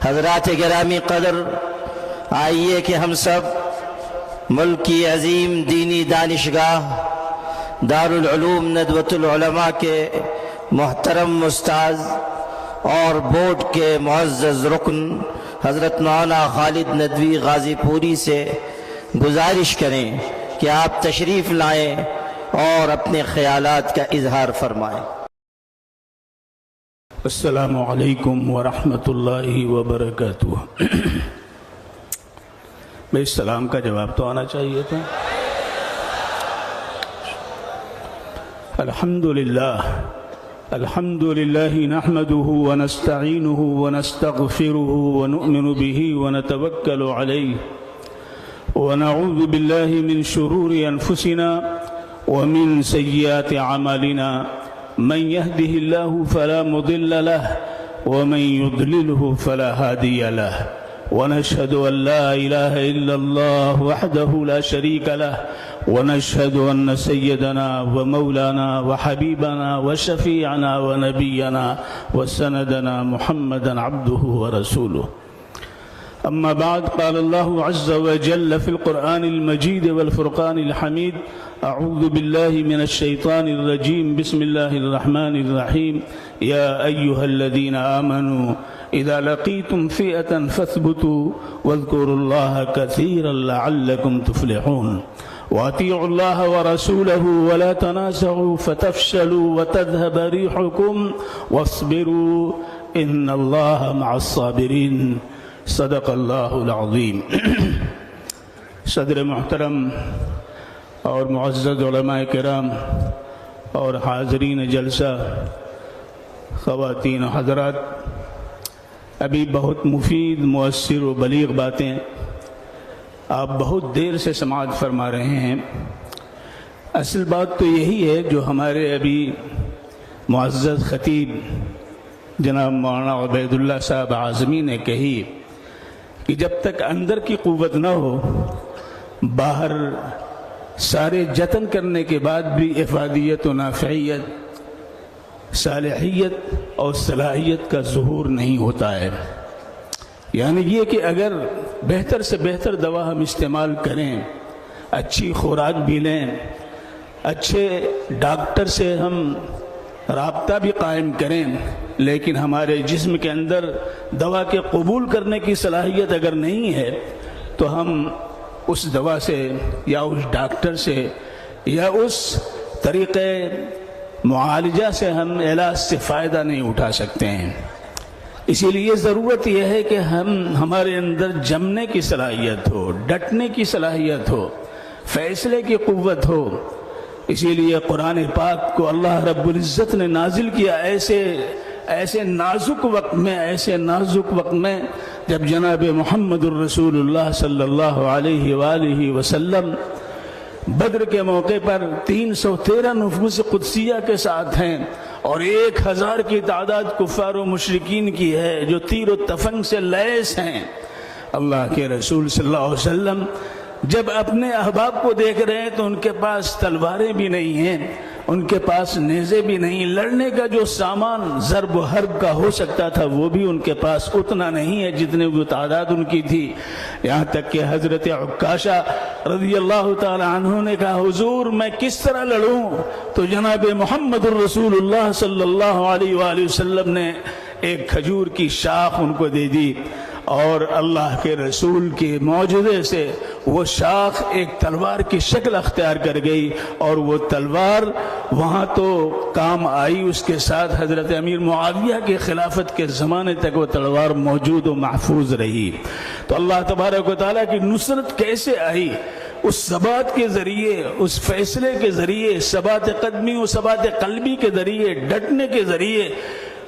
حضرات گرامی قدر، آئیے کہ ہم سب ملک کی عظیم دینی دانشگاہ دارالعلوم ندوۃ العلماء کے محترم استاذ اور بورڈ کے معزز رکن حضرت مولانا خالد ندوی غازی پوری سے گزارش کریں کہ آپ تشریف لائیں اور اپنے خیالات کا اظہار فرمائیں۔ السلام علیکم ورحمۃ اللہ وبرکاتہ۔ بھائی السلام کا جواب تو آنا چاہیے تھا۔ الحمد للہ نحمده ونستعینه ونستغفره ونؤمن به ونتوکل علیہ ونعوذ باللہ من شرور انفسنا ومن سیئات اعمالنا، من يهده الله فلا مضل له ومن يضلله فلا هادي له، ونشهد أن لا إله إلا الله وحده لا شريك له، ونشهد أن سيدنا ومولانا وحبيبنا وشفيعنا ونبينا وسندنا محمدا عبده ورسوله. أما بعد، قال الله عز وجل في القرآن المجيد والفرقان الحميد: أعوذ بالله من الشيطان الرجيم، بسم الله الرحمن الرحيم. يا أيها الذين آمنوا إذا لقيتم فئة فاثبتوا واذكروا الله كثيرا لعلكم تفلحون. وأطيعوا الله ورسوله ولا تنازعوا فتفشلوا وتذهب ريحكم واصبروا إن الله مع الصابرين. صدق اللہ العظیم۔ صدر محترم اور معزز علماء کرام اور حاضرین جلسہ، خواتین و حضرات، ابھی بہت مفید، مؤثر و بلیغ باتیں آپ بہت دیر سے سماعت فرما رہے ہیں۔ اصل بات تو یہی ہے جو ہمارے ابھی معزز خطیب جناب مولانا عبید اللہ صاحب اعظمی نے کہی کہ جب تک اندر کی قوت نہ ہو، باہر سارے جتن کرنے کے بعد بھی افادیت و نافعیت، صالحیت اور صلاحیت کا ظہور نہیں ہوتا ہے۔ یعنی یہ کہ اگر بہتر سے بہتر دوا ہم استعمال کریں، اچھی خوراک بھی لیں، اچھے ڈاکٹر سے ہم رابطہ بھی قائم کریں، لیکن ہمارے جسم کے اندر دوا کے قبول کرنے کی صلاحیت اگر نہیں ہے تو ہم اس دوا سے یا اس ڈاکٹر سے یا اس طریقے معالجہ سے ہم علاج سے فائدہ نہیں اٹھا سکتے ہیں۔ اسی لیے ضرورت یہ ہے کہ ہمارے اندر جمنے کی صلاحیت ہو، ڈٹنے کی صلاحیت ہو، فیصلے کی قوت ہو۔ اسی لیے قرآن پاک کو اللہ رب العزت نے نازل کیا ایسے نازک وقت میں جب جناب محمد الرسول اللہ صلی اللہ علیہ وآلہ وسلم بدر کے موقع پر 313 نفوس قدسیہ کے ساتھ ہیں اور 1000 کی تعداد کفار و مشرکین کی ہے جو تیر و تفنگ سے لیس ہیں۔ اللہ کے رسول صلی اللہ علیہ وسلم جب اپنے احباب کو دیکھ رہے ہیں تو ان کے پاس تلواریں بھی نہیں ہیں، ان کے پاس نیزے بھی نہیں، لڑنے کا جو سامان ضرب و حرب کا ہو سکتا تھا وہ بھی ان کے پاس اتنا نہیں ہے جتنے وہ تعداد ان کی تھی۔ یہاں تک کہ حضرت عکاشہ رضی اللہ تعالی عنہ نے کہا حضور میں کس طرح لڑوں؟ تو جناب محمد الرسول اللہ صلی اللہ علیہ وآلہ وسلم نے ایک کھجور کی شاخ ان کو دے دی اور اللہ کے رسول کے معجزے سے وہ شاخ ایک تلوار کی شکل اختیار کر گئی اور وہ تلوار وہاں تو کام آئی، اس کے ساتھ حضرت امیر معاویہ کے خلافت کے زمانے تک وہ تلوار موجود و محفوظ رہی۔ تو اللہ تبارک و تعالیٰ کی نصرت کیسے آئی؟ اس ثبات کے ذریعے، اس فیصلے کے ذریعے، ثبات قدمی و ثبات قلبی کے ذریعے، ڈٹنے کے ذریعے۔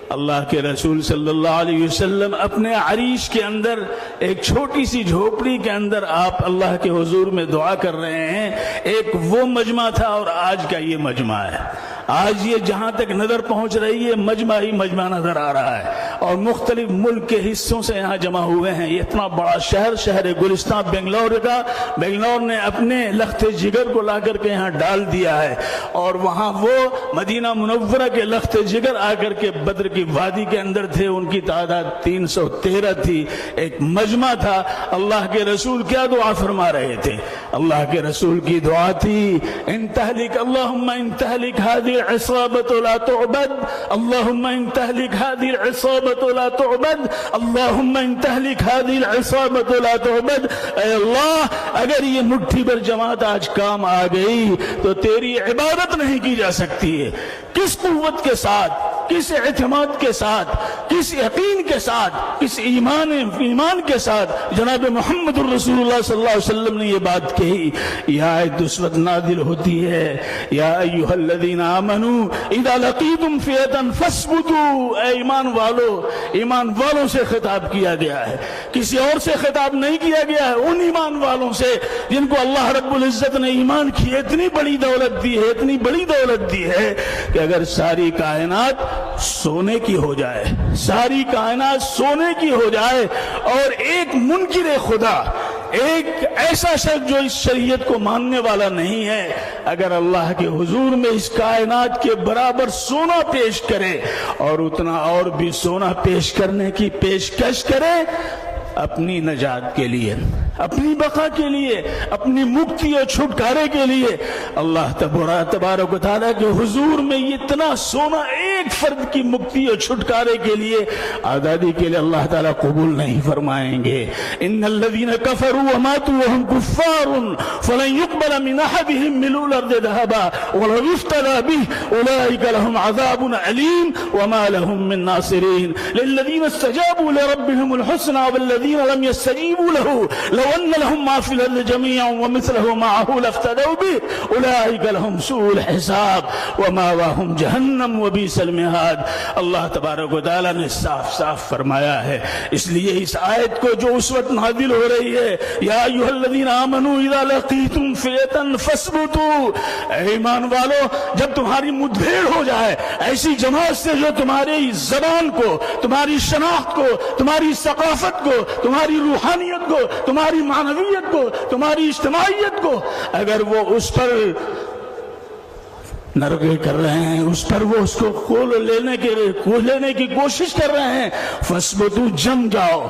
اللہ کے رسول صلی اللہ علیہ وسلم اپنے عریش کے اندر ایک چھوٹی سی جھوپڑی کے اندر آپ اللہ کے حضور میں دعا کر رہے ہیں۔ ایک وہ مجمع تھا اور آج کا یہ مجمع ہے۔ آج یہ جہاں تک نظر پہنچ رہی ہے مجمع ہی مجمع نظر آ رہا ہے۔ اور مختلف ملک کے حصوں سے یہاں جمع ہوئے ہیں. یہ اتنا بڑا شہر گلستان بنگلور کا، بنگلور نے اپنے لخت جگر کو لا کر کے یہاں ڈال دیا ہے، اور وہاں وہ مدینہ منورہ کے لخت جگر آ کر کے بدر کی وادی کے اندر تھے. ان کی تعداد 313 تھی. ایک مجمع تھا. اللہ کے رسول کیا دعا فرما رہے تھے؟ اللہ کے رسول کی دعا تھی ان تہلک اللہم ان تہلک هذه العصابة لا تعبد، اللہم ان تہلک هذه العصابة لا تعبد، اللہم ان تہلک هذه العصابة لا تعبد. اے اللہ، اگر یہ مٹھی بھر جماعت آج کام آ گئی تو تیری عبادت نہیں کی جا سکتی ہے. کس قوت کے ساتھ، کس اعتماد کے ساتھ، کس یقین کے ساتھ، کس ایمان کے ساتھ جناب محمد الرسول اللہ صلی اللہ علیہ وسلم نے یہ بات کہی. یہ آیت اس وقت نازل ہوتی ہے، یا ایھا الذین آمنوا اذا لقیتم فئۃ فاثبتوا. اے ایمان والوں سے خطاب کیا گیا ہے، کسی اور سے خطاب نہیں کیا گیا ہے. ان ایمان والوں سے جن کو اللہ رب العزت نے ایمان کی اتنی بڑی دولت دی ہے، اتنی بڑی دولت دی ہے کہ اگر ساری کائنات سونے کی ہو جائے، ساری کائنات سونے کی ہو جائے، اور ایک منکر خدا، ایک ایسا شخص جو اس شریعت کو ماننے والا نہیں ہے، اگر اللہ کے حضور میں اس کائنات کے برابر سونا پیش کرے اور اتنا اور بھی سونا پیش کرنے کی پیشکش کرے اپنی نجات کے لیے، اپنی بقا کے لیے، اپنی مکتی اور چھٹکارے کے لیے، اللہ تبارک و تعالیٰ کے حضور میں اتنا سونا ایک فرد کی مکتی اور چھٹکارے کے لیے، آزادی کے لیے اللہ تعالیٰ قبول نہیں فرمائیں گے. ان الذین کفروا وماتوا وهم کفار فلن يقبل من احدهم ملء الارض ذهبا ولو افتدى به اولئک لهم عذاب علیم وما لهم من ناصرین. للذین استجابوا لربهم الحسنى والذین لم يستجيبوا له لو أن لهم ما في الأرض جميعا ومثله معه لافتدوا به أولئك لهم سوء الحساب ومأواهم جہنم وبئس المہاد. اللہ تبارک و تعالیٰ نے صاف فرمایا ہے. اس لیے اس آیت کو جو اس وقت نازل ہو رہی ہے، یا ایھا الذین آمنوا اذا لقیتم فئۃ فاثبتوا، اے ایمان والو، جب تمہاری مدبھیڑ ہو جائے ایسی جماعت سے جو تمہاری زبان کو، تمہاری شناخت کو، تمہاری ثقافت کو، تمہاری روحانیت کو، تمہاری معنویت کو، تمہاری اجتماعیت کو، اگر وہ اس پر نرغے کر رہے ہیں، اس پر وہ اس کو کھول لینے کی کوشش کر رہے ہیں، فاثبتوا، جم جاؤ،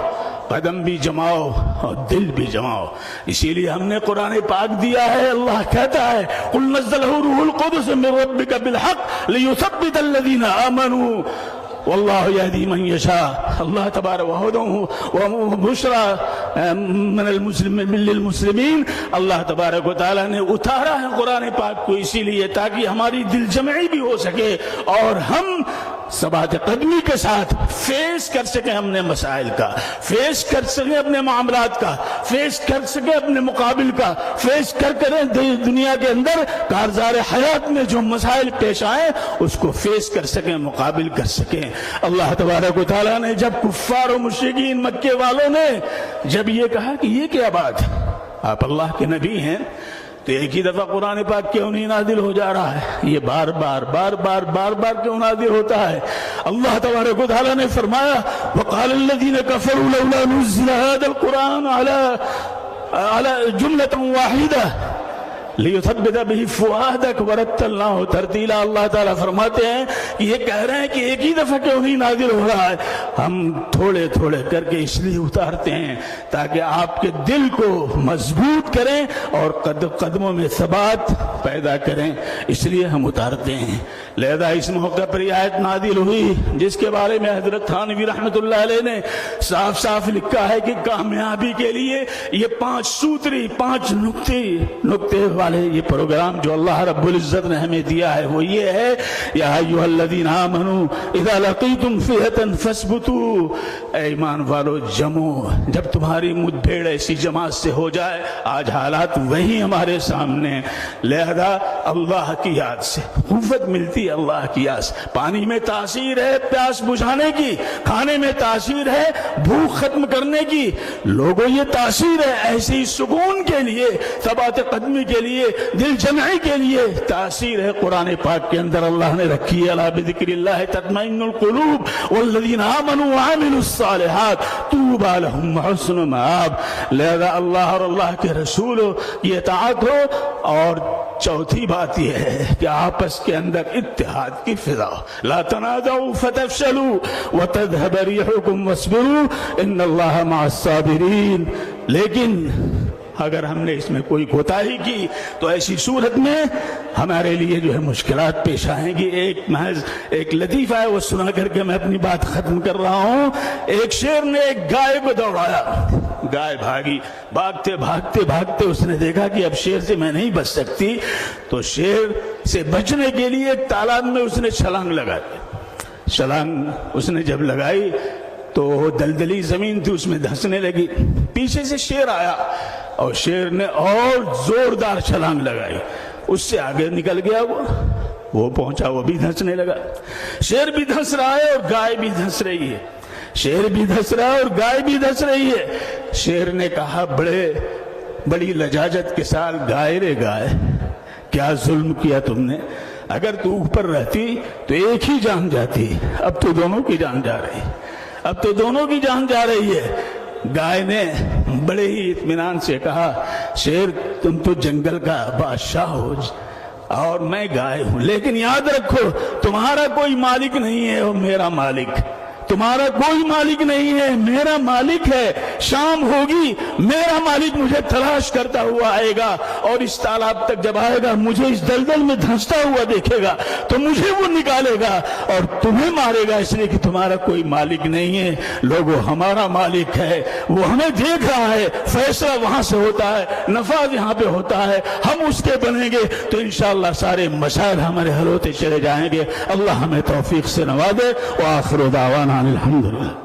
قدم بھی جماؤ اور دل بھی جماؤ. اسی لیے ہم نے قرآن پاک دیا ہے. اللہ کہتا ہے قل نزلہ روح القدس من ربک بالحق لیثبت الذین آمنوا واللہ یہدی من یشاء. اللہ تبارک وبشرى من للمسلمین. اللہ تبارک و تعالیٰ نے اتارا ہے قرآن پاک کو اسی لیے تاکہ ہماری دل جمعی بھی ہو سکے اور ہم ثبات قدمی کے ساتھ فیس کر سکیں اپنے مسائل کا، فیس کر سکیں اپنے معاملات کا، فیس کر سکیں اپنے مقابل کا، فیس کریں دنیا کے اندر کارزار حیات میں جو مسائل پیش آئیں اس کو فیس کر سکیں، مقابل کر سکیں. اللہ تبارک و تعالیٰ نے جب کفار و مشرکین مکے والوں نے جب یہ کہا کہ یہ کیا بات، آپ اللہ کے نبی ہیں، تو ایک ہی دفعہ قرآن پاک کیوں نہیں نازل ہو جا رہا ہے؟ یہ بار بار کیوں نازل ہوتا ہے؟ اللہ تبارک و تعالیٰ نے فرمایا وقال الذين كفروا لولا نزل هذا القرآن على جملة واحدة لِيُثَبِّتَ بِهِ فُؤَادَكَ وَرَتَّلْنَاهُ تَرْتِيلًا. اللہ تعالیٰ فرماتے ہیں کہ یہ کہہ رہے ہیں کہ ایک ہی دفعہ کیوں نہیں نازل ہو رہا ہے، ہم تھوڑے کر کے اس لیے اتارتے ہیں تاکہ آپ کے دل کو مضبوط کریں اور قدموں میں ثبات پیدا کریں، اس لیے ہم اتارتے ہیں. لہذا اس موقع پر یہ آیت نازل ہوئی جس کے بارے میں حضرت تھانوی رحمۃ اللہ علیہ نے صاف لکھا ہے کہ کامیابی کے لیے یہ 5 سوتری، 5 نقطے والے یہ پروگرام جو اللہ رب العزت نے ہمیں دیا ہے وہ یہ ہے، یا ایھا الذین آمنوا اذا لقیتم فئۃ فاثبتوا. اے ایمان والو جمو، جب تمہاری مدبھیڑ ایسی جماعت سے ہو جائے، آج حالات وہی ہمارے سامنے. لہذا اللہ کی یاد سے قوت ملتی یہی اللہ کی آس. پانی میں تاثیر ہے پیاس بجھانے کی, کھانے میں تاثیر ہے بھوک ختم کرنے کی. لوگوں یہ تاثیر ہے ایسی سکون کے لیے, ثبات قدمی کے لیے, دل جمعی کے لیے تاثیر ہے قرآن پاک کے اندر اللہ نے رکھی ہے. الا بذکر اللہ تطمئن القلوب والذین آمنوا وعملوا الصالحات طوبی لہم وحسن مآب. لہذا اللہ اور اللہ کے رسول کی اطاعت ہو. اور چوتھی بات یہ ہے کہ آپس کے اندر اتحاد کی فضا. لا تنازعوا فتفشلوا وتذهب ريحكم واصبروا ان اللہ مع الصابرین. لیکن اگر ہم نے اس میں کوئی کوتاہی کی تو ایسی صورت میں ہمارے لیے جو ہے مشکلات پیش آئیں گی. ایک لطیفہ ہے, وہ سنا کر کے میں اپنی بات ختم کر رہا ہوں. ایک شیر نے ایک گائے کو دوڑایا, گائے بھاگی, بھاگتے بھاگتے بھاگتے اس نے دیکھا کہ اب شیر سے میں نہیں بچ سکتی, تو شیر سے بچنے کے لیے ایک تالاب میں اس نے چھلانگ لگائی. چھلانگ اس نے جب لگائی تو دلدلی زمین تھی, اس میں دھنسنے لگی. پیچھے سے شیر آیا اور شیر نے اور زوردار چھلانگ لگائی, اس سے آگے نکل گیا. وہ پہنچا, وہ بھی دھنسنے لگا. شیر بھی دھنس رہا ہے اور گائے بھی دھنس رہی ہے. شیر بھی دھنس رہا ہے اور گائے بھی دھنس رہی ہے. شیر نے کہا بڑی لجاجت کے ساتھ, گائے رے گائے, کیا ظلم کیا تم نے. اگر تو اوپر رہتی تو ایک ہی جان جاتی, اب تو دونوں کی جان جا رہی, اب تو دونوں کی جان جا رہی ہے. گائے نے بڑے ہی اطمینان سے کہا, شیر تم تو جنگل کا بادشاہ ہو اور میں گائے ہوں, لیکن یاد رکھو تمہارا کوئی مالک نہیں ہے اور میرا مالک. تمہارا کوئی مالک نہیں ہے, میرا مالک ہے. شام ہوگی میرا مالک مجھے تلاش کرتا ہوا آئے گا اور اس تالاب تک جب آئے گا مجھے اس دلدل میں دھنستا ہوا دیکھے گا تو مجھے وہ نکالے گا اور تمہیں مارے گا, اس لیے کہ تمہارا کوئی مالک نہیں ہے. لوگوں ہمارا مالک ہے, وہ ہمیں دیکھ رہا ہے. فیصلہ وہاں سے ہوتا ہے, نفاذ یہاں پہ ہوتا ہے. ہم اس کے بنیں گے تو انشاءاللہ سارے مسائل ہمارے حل ہوتے چلے جائیں گے. اللہ ہمیں توفیق سے نوازے. وآخر دعوانا الحمدللہ.